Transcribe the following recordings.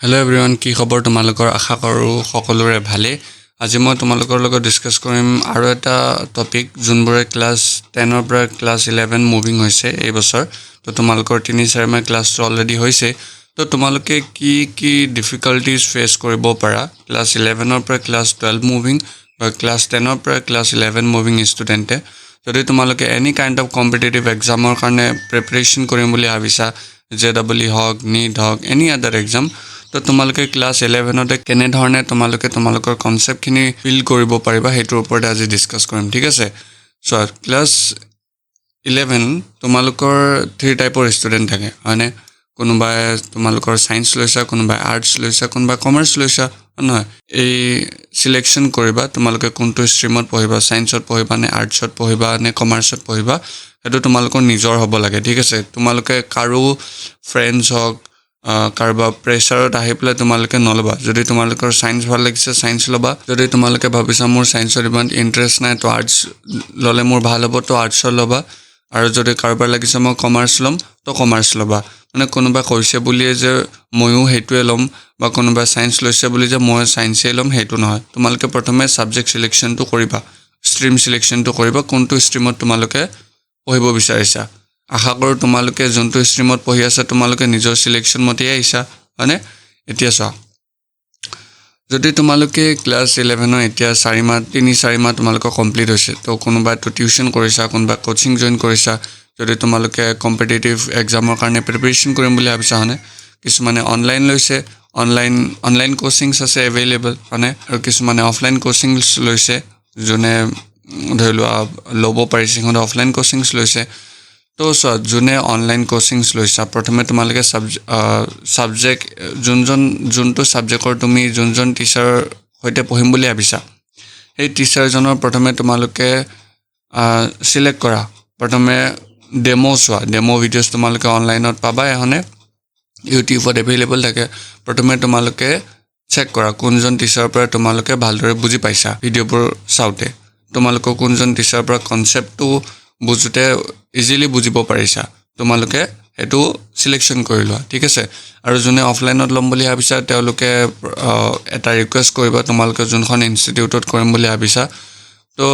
Hello' everyone, কি খবৰ তোমালোকৰ? আশা কৰোঁ সকলোৰে ভালেই। আজি মই তোমালোকৰ লগত ডিছকাছ কৰিম আৰু এটা টপিক, যোনবোৰে ক্লাছ 10ৰ পৰা ক্লাছ 11 মুভিং হৈছে এই বছৰ। তো তোমালোকৰ 3-4 মাহ ক্লাছটো অলৰেডি হৈছে। তো তোমালোকে কি ডিফিকাল্টিজ ফেচ কৰিব পাৰা ক্লাছ 11ৰ পৰা ক্লাছ 12 মুভিং বা ক্লাছ 10ৰ পৰা ক্লাছ 11 মুভিং ষ্টুডেণ্টে। যদি তোমালোকে এনি কাইণ্ড অফ কম্পিটিটিভ এক্সামৰ কাৰণে প্ৰিপেৰেশ্যন কৰিম বুলি ভাবিছা, JEE হওক, NEET হওক, এনি আদাৰ এক্সাম, তো তোমালোকে ক্লাছ 11তে কেনেধৰণে তোমালোকৰ কনচেপ্টখিনি ফিল কৰিব পাৰিবা সেইটোৰ ওপৰতে আজি ডিছকাছ কৰিম, ঠিক আছে? চোৱা, ক্লাছ 11 তোমালোকৰ 3 টাইপৰ ষ্টুডেণ্ট থাকে, হয়নে? কোনোবাই তোমালোকৰ ছায়েন্স লৈছা, কোনোবাই আৰ্টছ লৈছা, কোনোবাই কমাৰ্চ লৈছা, নহয়? এই চিলেকশ্যন কৰিবা তোমালোকে কোনটো ষ্ট্ৰীমত পঢ়িবা, ছায়েন্সত পঢ়িবা নে আৰ্টছত পঢ়িবা নে কমাৰ্চত পঢ়িবা, সেইটো তোমালোকৰ নিজৰ হ'ব লাগে, ঠিক আছে? তোমালোকে কাৰো ফ্ৰেণ্ডছ হওক, কাৰোবাৰ প্ৰেছাৰত আহি পেলাই তোমালোকে নল'বা। যদি তোমালোকৰ ছায়েন্স ভাল লাগিছে ছায়েন্স ল'বা, যদি তোমালোকে ভাবিছা মোৰ ছায়েন্সত ইমান ইণ্টাৰেষ্ট নাই তো আৰ্টছ ল'লে মোৰ ভাল হ'ব তো আৰ্টছত ল'বা, আৰু যদি কাৰোবাৰ লাগিছে মই কমাৰ্চ ল'ম তো কমাৰ্চ ল'বা। মানে কোনোবা কৈছে বুলিয়ে যে ময়ো সেইটোৱে ল'ম বা কোনোবাই ছায়েন্স লৈছে বুলি যে মই ছায়েন্সেই ল'ম সেইটো নহয়। তোমালোকে প্ৰথমে ছাবজেক্ট চিলেকশ্যনটো কৰিবা, ষ্ট্ৰীম চিলেকশ্যনটো কৰিবা, কোনটো ষ্ট্ৰীমত তোমালোকে পঢ়িব বিচাৰিছা। আশা কৰোঁ তোমালোকে যোনটো ষ্ট্ৰীমত পঢ়ি আছা তোমালোকে নিজৰ চিলেকশ্যন মতেই আহিছা, হয়নে? এতিয়া চোৱা, যদি তোমালোকে ক্লাছ 11ৰ এতিয়া 3-4 মাহ তোমালোকৰ কমপ্লিট হৈছে, তো কোনোবাইতো টিউশ্যন কৰিছা, কোনোবাই কোচিং জইন কৰিছা। যদি তোমালোকে কম্পিটিটিভ এক্সামৰ কাৰণে প্ৰিপেৰেশ্যন কৰিম বুলি ভাবিছা, হয়নে? কিছুমানে অনলাইন লৈছে, অনলাইন কোচিংছ আছে এভেইলেবল, হয়নে? আৰু কিছুমানে অফলাইন কোচিংছ লৈছে, যোনে ধৰি লোৱা ল'ব পাৰিছে সিহঁতে অফলাইন কোচিংছ লৈছে। তো চোৱা, যোনে অনলাইন কোচিংছ লৈছা, প্ৰথমে তোমালোকে ছাবজেক্ট যোনটো ছাবজেক্টৰ তুমি যোনজন টিচাৰৰ সৈতে পঢ়িম বুলি ভাবিছা, সেই টিচাৰজনৰ প্ৰথমে তোমালোকে চিলেক্ট কৰা। প্ৰথমে ডেমো চোৱা, ডেমো ভিডিঅ'ছ তোমালোকে অনলাইনত পাবা, এখনে ইউটিউবত এভেইলেবল থাকে। প্ৰথমে তোমালোকে চেক কৰা কোনজন টিচাৰৰ পৰা তোমালোকে ভালদৰে বুজি পাইছা। ভিডিঅ'বোৰ চাওঁতে তোমালোকৰ কোনজন টিচাৰৰ পৰা কনচেপ্টটো বুজোতে ইজিলি বুজিব পাৰিছা, তোমালোকে সেইটো চিলেকশ্যন কৰি লোৱা, ঠিক আছে? আৰু যোনে অফলাইনত ল'ম বুলি ভাবিছা তেওঁলোকে এটা ৰিকুৱেষ্ট কৰিবা, তোমালোকে যোনখন ইনষ্টিটিউটত কৰিম বুলি ভাবিছা তো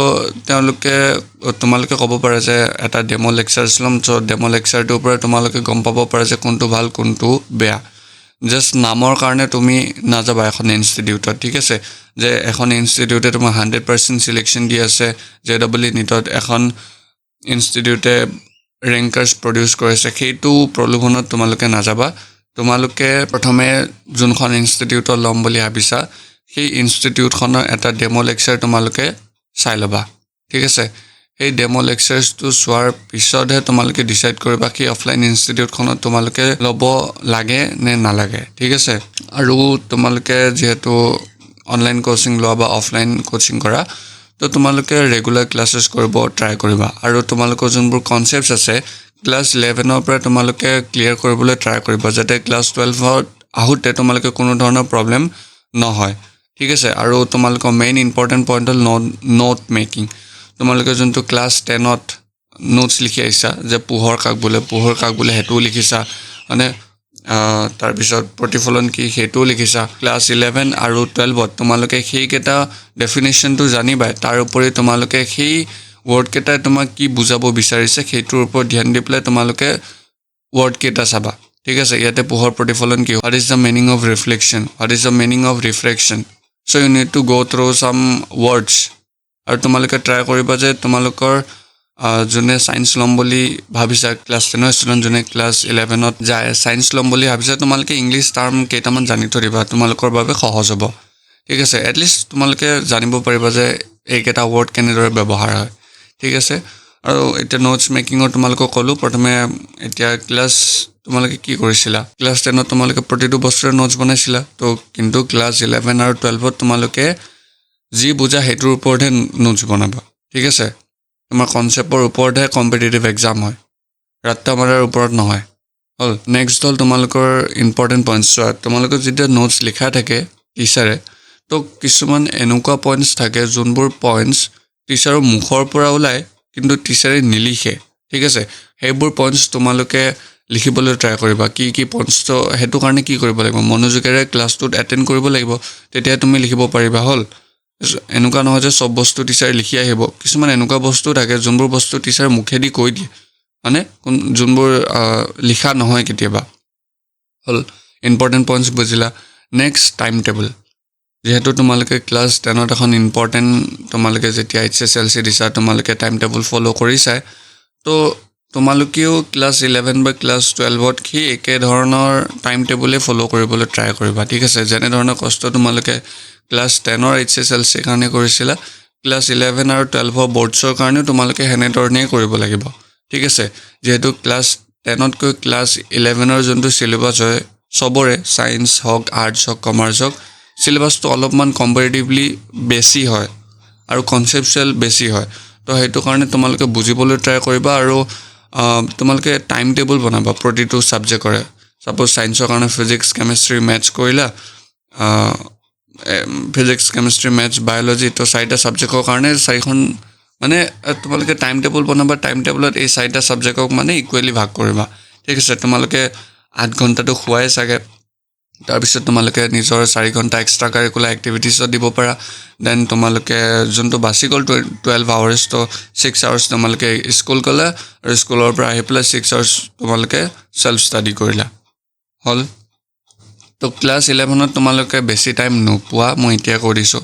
তোমালোকে ক'ব পাৰা যে এটা ডেমো লেকচাৰ্ছ ল'ম। চ' ডেমো লেকচাৰটোৰ পৰা তোমালোকে গম পাব পাৰা যে কোনটো ভাল কোনটো বেয়া। জাষ্ট নামৰ কাৰণে তুমি নাযাবা এখন ইনষ্টিটিউটত, ঠিক আছে? যে এখন ইনষ্টিটিউটে তোমাক 100% চিলেকশ্যন দি আছে, JEE NEETত এখন ইনষ্টিটিউটে ৰেংকাৰ্ছ প্ৰডিউচ কৰিছে, সেইটো প্ৰলোভনত তোমালোকে নাযাবা। তোমালোকে প্ৰথমে যোনখন ইনষ্টিটিউটত ল'ম বুলি ভাবিছা সেই ইনষ্টিটিউটখনৰ এটা ডেমো লেকচাৰ তোমালোকে চাই ল'বা, ঠিক আছে? সেই ডেমো লেকচাৰ্ছটো চোৱাৰ পিছতহে তোমালোকে ডিচাইড কৰিবা সেই অফলাইন ইনষ্টিটিউটখনত তোমালোকে ল'ব লাগে নে নালাগে, ঠিক আছে? আৰু তোমালোকে যিহেতু অনলাইন কোচিং লোৱা বা অফলাইন কোচিং কৰা, তো তোমালোকে ৰেগুলাৰ ক্লাছেছ কৰিব ট্ৰাই কৰিবা। আৰু তোমালোকৰ যোনবোৰ কনচেপ্টছ আছে ক্লাছ 11ৰ পৰা তোমালোকে ক্লিয়াৰ কৰিবলৈ ট্ৰাই কৰিবা, যাতে ক্লাছ 12ত আহোঁতে তোমালোকে কোনো ধৰণৰ প্ৰব্লেম নহয়, ঠিক আছে? আৰু তোমালোকৰ মেইন ইম্পৰ্টেণ্ট পইণ্ট হ'ল নোট মেকিং। তোমালোকে যোনটো ক্লাছ 10ত নোটছ লিখি আহিছা যে পোহৰ কাক বোলে সেইটোও লিখিছা, মানে তাৰপিছত প্ৰতিফলন কি সেইটোও লিখিছা। ক্লাছ 11 আৰু 12ত তোমালোকে সেইকেইটা ডেফিনেশ্যনটো জানিবাই, তাৰ উপৰি তোমালোকে সেই ৱৰ্ডকেইটাই তোমাক কি বুজাব বিচাৰিছে সেইটোৰ ওপৰত ধ্যান দি পেলাই তোমালোকে ৱৰ্ডকেইটা চাবা, ঠিক আছে? ইয়াতে পোহৰ প্ৰতিফলন কি, what is the meaning of reflection, what is the meaning of reflection. So' you need to go' through some words. আৰু তোমালোকে ট্ৰাই কৰিবা যে তোমালোকৰ যোনে ছায়েন্স ল'ম বুলি ভাবিছা, ক্লাছ 10ৰ ষ্টুডেণ্ট যোনে ক্লাছ 11ত যায় ছায়েন্স ল'ম বুলি ভাবিছা, তোমালোকে ইংলিছ টাৰ্ম কেইটামান জানি থৈ দিবা, তোমালোকৰ বাবে সহজ হ'ব, ঠিক আছে? এটলিষ্ট তোমালোকে জানিব পাৰিবা যে এইকেইটা ৱৰ্ড কেনেদৰে ব্যৱহাৰ হয়, ঠিক আছে? আৰু এতিয়া নোটছ মেকিঙৰ তোমালোকক ক'লোঁ। প্ৰথমে এতিয়া তোমালোকে কি কৰিছিলা, ক্লাছ 10ত তোমালোকে প্ৰতিটো বস্তুৰে নোটছ বনাইছিলা, তো কিন্তু ক্লাছ 11 আৰু 12ত তোমালোকে যি বুজা সেইটোৰ ওপৰতহে নোটছ বনাবা, ঠিক আছে? তোমাৰ কনচেপ্টৰ ওপৰতহে কম্পিটিটিভ এক্সাম হয়, ৰাত্তা মাৰাৰ ওপৰত নহয়, হ'ল? নেক্সট হ'ল তোমালোকৰ ইম্পৰ্টেণ্ট পইণ্টছ। চোৱা, তোমালোকৰ যেতিয়া নোটছ লিখা থাকে টিচাৰে, তো কিছুমান এনেকুৱা পইণ্টছ থাকে যোনবোৰ পইণ্টছ টিচাৰৰ মুখৰ পৰা ওলায় কিন্তু টিচাৰে নিলিখে, ঠিক আছে? সেইবোৰ পইণ্টছ তোমালোকে লিখিবলৈ ট্ৰাই কৰিবা কি পইণ্টছ সেইটো কাৰণে কি কৰিব লাগিব মনোযোগেৰে ক্লাছটোত এটেণ্ড কৰিব লাগিব তেতিয়া তুমি লিখিব পাৰিবা হ'ল এনেকুৱা নহয় যে সব বস্তু টিচাৰ লিখি আহিব কিছুমান এনেকুৱা বস্তু থাকে যোনবোৰ বস্তু টিচাৰ মুখেদি কৈ দিয়ে মানে যোনবোৰ লিখা নহয় কেতিয়াবা হ'ল ইম্পৰ্টেণ্ট পইণ্টছ বুজিলা নেক্সট টাইম টেবল যেহেতু তোমালোকে ক্লাছ 10ত এখন ইম্পৰ্টেণ্ট তোমালোকে যেতিয়া HSLC দিছা তোমালোকে টাইম টেবল ফ'ল' কৰিছাই তো তোমালোকেও ক্লাছ 11 বা ক্লাছ 12ত কি একে ধৰণৰ টাইম টেবলে ফ'ল' কৰিবলৈ ট্ৰাই কৰিবা ঠিক আছে যেনে ধৰণৰ কষ্ট তোমালোকে ক্লাছ 10ৰ HSLC কাৰণে কৰিছিলা ক্লাছ 11 আৰু 12ৰ বৰ্ডছৰ কাৰণেও তোমালোকে হেনেধৰণেই কৰিব লাগিব ঠিক আছে যেহেতু ক্লাছ 10তকৈ ক্লাছ 11ৰ যোনটো চিলেবাছ হয় সবৰে সায়েন্স হওক আৰ্টছ হওক কমাৰ্চ হওক সিলেবাসটো অলপমান কম্পাৰেটিভলি বেছি হয় আৰু কনসেপচুৱেল বেছি হয় তো সেইটো কাৰণে তোমালোকে বুজিবলৈ ট্ৰাই কৰিবা আৰু তোমালোকে টাইম টেবল বনাবা প্ৰতিটো সাবজেক্টৰে সাপোজ সায়েন্সৰ কাৰণে ফিজিক্স কেমিষ্ট্ৰি মেথছ কৰিলা ফিজিক্স কেমিষ্ট্ৰি মেথছ বায়োলজি তো চাৰিটা সাবজেক্টৰ কাৰণে চাৰিখন মানে তোমালোকে টাইম টেবল বনাবা টাইম টেবলত এই চাৰিটা সাবজেক্টক মানে ইকুৱেলি ভাগ কৰিবা ঠিক আছে তোমালোকে 8 ঘণ্টাটো খুৱাই চাগে তাৰপিছত তোমালোকে নিজৰ 4 ঘণ্টা এক্সট্ৰা কাৰিকুলাৰ এক্টিভিটিছত দিব পাৰা দেন তোমালোকে যোনটো বাছি গ'ল 12 আৱাৰ্ছ তো 6 আৱাৰ্ছ তোমালোকে স্কুল গ'লা আৰু স্কুলৰ পৰা আহি পেলাই 6 আৱাৰ্ছ তোমালোকে সেল্ফ ষ্টাডি কৰিলা হ'ল তো ক্লাছ 11ত তোমালোকে বেছি টাইম নোপোৱা মই এতিয়া কৈ দিছোঁ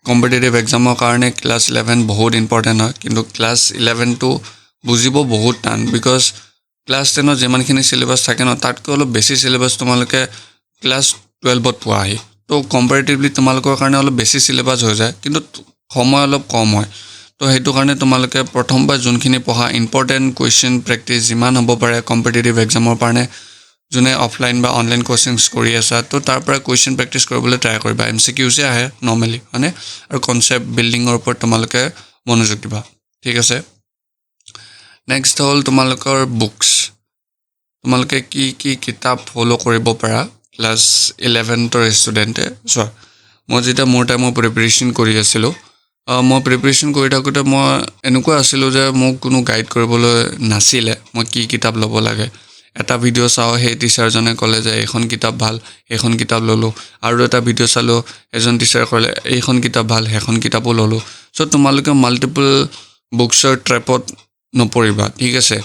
কম্পিটিটিভ এক্সামৰ কাৰণে ক্লাছ 11 বহুত ইম্পৰ্টেণ্ট হয় কিন্তু ক্লাছ 11টো বুজিব বহুত টান বিকজ ক্লাছ 10ত যিমানখিনি চিলেবাছ থাকে ন তাতকৈ অলপ বেছি চিলেবাছ তোমালোকে ক্লাছ 12ত পোৱা আহি তো কম্পাৰেটিভলি তোমালোকৰ কাৰণে অলপ বেছি চিলেবাছ হৈ যায় কিন্তু সময় অলপ কম হয় তো সেইটো কাৰণে তোমালোকে প্ৰথমবাৰ যোনখিনি পঢ়া ইম্পৰ্টেণ্ট কুৱেশ্যন প্ৰেক্টিছ যিমান হ'ব পাৰে কম্পিটিটিভ এক্সামৰ কাৰণে যোনে অফলাইন বা অনলাইন কোচিংছ কৰি আছা তো তাৰ পৰা কুৱেশ্যন প্ৰেক্টিছ কৰিবলৈ ট্ৰাই কৰিবা MCQs আহে নৰ্মেলি মানে আৰু কনচেপ্ট বিল্ডিঙৰ ওপৰত তোমালোকে মনোযোগ দিবা ঠিক আছে নেক্সট হ'ল তোমালোকৰ বুকছ তোমালোকে কি কিতাপ ফ'ল' কৰিব পাৰা ক্লাছ 11ৰ ষ্টুডেণ্টে চোৱা মই যেতিয়া মোৰ টাইমৰ প্ৰিপেৰেশ্যন কৰি আছিলোঁ মই প্ৰিপেৰেশ্যন কৰি থাকোঁতে মই এনেকুৱা আছিলোঁ যে মোক কোনো গাইড কৰিবলৈ নাছিলে মই কি কিতাপ ল'ব লাগে এটা ভিডিঅ' চাওঁ সেই টিচাৰজনে ক'লে যে এইখন কিতাপ ভাল এইখন কিতাপ ল'লোঁ আৰু এটা ভিডিঅ' চালোঁ এজন টিচাৰে ক'লে এইখন কিতাপ ভাল সেইখন কিতাপো ল'লোঁ চ' তোমালোকে মাল্টিপল বুকছৰ ট্ৰেপত নপৰিবা ঠিক আছে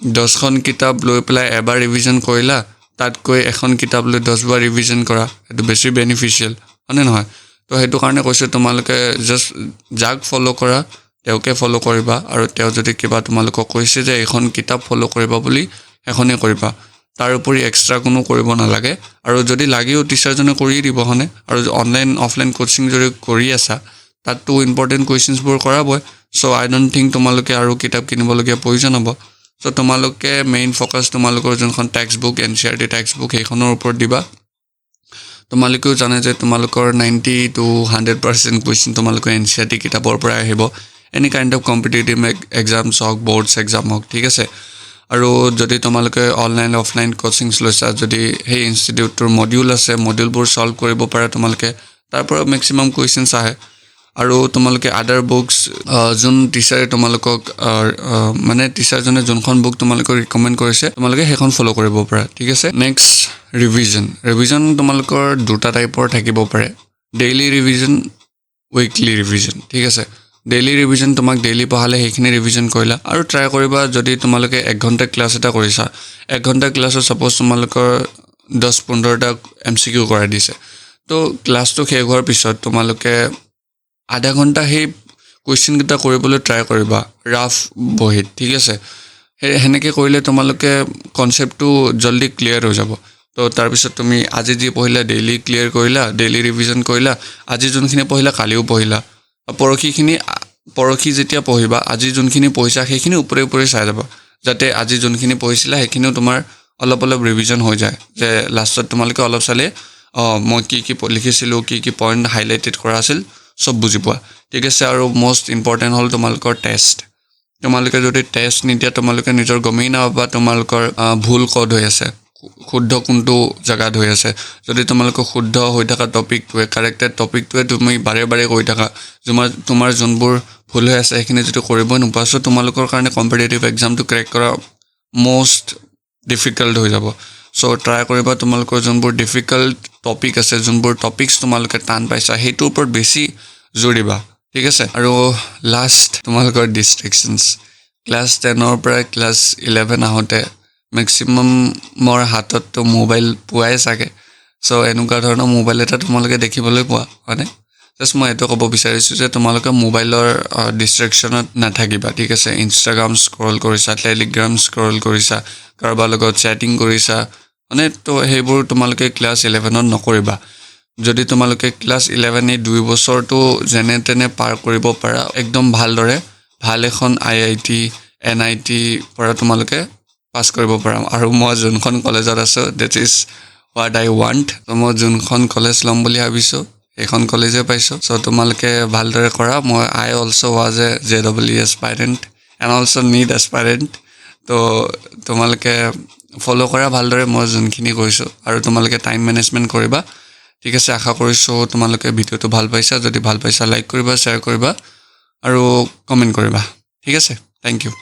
10খন কিতাপ লৈ পেলাই এবাৰ ৰিভিজন কৰিলা তাতকৈ এখন কিতাপ লৈ 10 বাৰ ৰিভিজন কৰা সেইটো বেছি বেনিফিচিয়েল হয়নে নহয় তো সেইটো কাৰণে কৈছোঁ তোমালোকে জাষ্ট যাক ফ'ল' কৰা তেওঁকে ফ'ল' কৰিবা আৰু তেওঁ যদি কিবা তোমালোকক কৈছে যে এইখন কিতাপ ফ'ল' কৰিবা বুলি এখনেই কৰিবা তাৰ উপৰি এক্সট্ৰা কোনো কৰিব নালাগে আৰু যদি লাগেও টিচাৰজনে কৰি দিব হয়নে আৰু অনলাইন অফলাইন কোচিং যদি কৰি আছা তাততো ইম্পৰ্টেণ্ট কুৱেশ্যনছবোৰ কৰাবই চ' আই ডোণ্ট থিংক তোমালোকে আৰু কিতাপ কিনিবলগীয়া প্ৰয়োজন হ'ব চ' তোমালোকে মেইন ফ'কাছ তোমালোকৰ যোনখন text book NCERT text book সেইখনৰ ওপৰত দিবা তোমালোকেও জানে যে তোমালোকৰ 90 to 100% কুৱেশ্যন তোমালোকৰ NCERT কিতাপৰ পৰা আহিব any kind of competitive exams হওক বৰ্ডছ এক্সাম হওক ঠিক আছে আৰু যদি তোমালোকে অনলাইন অফলাইন কোচিংছ লৈছা যদি সেই ইনষ্টিটিউটটোৰ মডিউল আছে মডিউলবোৰ সলভ কৰিব পাৰা তোমালোকে তাৰ পৰা মেক্সিমাম কুৱেশ্যনছ আহে আৰু তোমালোকে আদাৰ বুকছ যোন টিচাৰে তোমালোকক মানে টিচাৰজনে যোনখন বুক তোমালোকক ৰিকমেণ্ড কৰিছে তোমালোকে সেইখন ফ'ল' কৰিব পাৰা ঠিক আছে নেক্সট ৰিভিজন তোমালোকৰ দুটা টাইপৰ থাকিব পাৰে ডেইলি ৰিভিজন উইকলি ৰিভিজন ঠিক আছে ডেইলি ৰিভিজন তোমাক ডেইলি পঢ়ালে সেইখিনি ৰিভিজন কৰিলা আৰু ট্ৰাই কৰিবা যদি তোমালোকে 1 ঘণ্টা ক্লাছ এটা কৰিছা 1 ঘণ্টা ক্লাছত ছাপ'জ তোমালোকৰ 10-15টা MCQ কৰাই দিছে তো ক্লাছটো শেষ হোৱাৰ পিছত তোমালোকে আধা ঘণ্টা সেই কুৱেশ্যনকেইটা কৰিবলৈ ট্ৰাই কৰিবা ৰাফ বহীত ঠিক আছে সেনেকৈ কৰিলে তোমালোকে কনচেপ্টটো জল্দি ক্লিয়াৰ হৈ যাব তো তাৰপিছত তুমি আজি যি পঢ়িলা ডেইলি ক্লিয়াৰ কৰিলা ডেইলি ৰিভিজন কৰিলা আজি যোনখিনি পঢ়িলা কালিও পঢ়িলা পৰখি যেতিয়া পঢ়িবা আজি যোনখিনি পঢ়িছা সেইখিনি ওপৰে চাই যাবা যাতে আজি যোনখিনি পঢ়িছিলা সেইখিনিও তোমাৰ অলপ ৰিভিজন হৈ যায় যে লাষ্টত তোমালোকে অলপ চালে মই কি লিখিছিলোঁ কি পইণ্ট হাইলাইটেড কৰা আছিল সব বুজি পোৱা ঠিক আছে আৰু মোষ্ট ইম্পৰ্টেণ্ট হ'ল তোমালোকৰ টেষ্ট তোমালোকে যদি টেষ্ট নিদিয়া তোমালোকে নিজৰ গমেই নাপাবা তোমালোকৰ ভুল ক'ত হৈ আছে শুদ্ধ কোনটো জেগাত হৈ আছে যদি তোমালোকৰ শুদ্ধ হৈ থকা টপিকটোৱে কাৰেক্টেড টপিকটোৱে তুমি বাৰে কৈ থাকা তোমাৰ যোনবোৰ ভুল হৈ আছে সেইখিনি যদি কৰিবই নোপোৱা চ' তোমালোকৰ কাৰণে কম্পিটিটিভ এক্সামটো ক্ৰেক কৰা মোষ্ট ডিফিকাল্ট হৈ যাব চ' ট্ৰাই কৰিবা তোমালোকৰ যোনবোৰ ডিফিকাল্ট টপিক আছে যোনবোৰ টপিকছ তোমালোকে টান পাইছা সেইটোৰ ওপৰত বেছি জোৰ দিবা ঠিক আছে আৰু লাষ্ট তোমালোকৰ ডিষ্ট্ৰেকশ্যনছ ক্লাছ 10ৰ পৰা ক্লাছ 11 আহোঁতে মেক্সিমামৰ হাতততো মোবাইল পোৱাই চাগে চ' এনেকুৱা ধৰণৰ মোবাইল এটা তোমালোকে দেখিবলৈ পোৱা হয়নে জাষ্ট মই এইটো ক'ব বিচাৰিছোঁ যে তোমালোকে মোবাইলৰ ডিষ্ট্ৰেকশ্যনত নাথাকিবা ঠিক আছে ইনষ্টাগ্ৰাম স্ক্ৰল কৰিছা টেলিগ্ৰাম স্ক্ৰল কৰিছা কাৰোবাৰ লগত চেটিং কৰিছা মানে তো সেইবোৰ তোমালোকে ক্লাছ 11ত নকৰিবা যদি তোমালোকে ক্লাছ 11 এই 2 বছৰটো যেনে তেনে পাৰ কৰিব পাৰা একদম ভালদৰে ভাল এখন IIT NIT পৰা তোমালোকে পাছ কৰিব পাৰা আৰু মই যোনখন কলেজত আছোঁ that is what I want to মই যোনখন কলেজ ল'ম বুলি ভাবিছোঁ এইখন কলেজে পাইছোঁ চ' তোমালোকে ভালদৰে কৰা মই I also' was a JEE aspirant and also' NEET aspirant তো তোমালোকে ফ'ল' কৰা ভালদৰে মই যোনখিনি কৈছোঁ আৰু তোমালোকে টাইম মেনেজমেণ্ট কৰিবা ঠিক আছে আশা কৰিছোঁ তোমালোকে ভিডিঅ'টো ভাল পাইছা যদি ভাল পাইছা লাইক কৰিবা শ্বেয়াৰ কৰিবা আৰু কমেণ্ট কৰিবা ঠিক আছে থেংক ইউ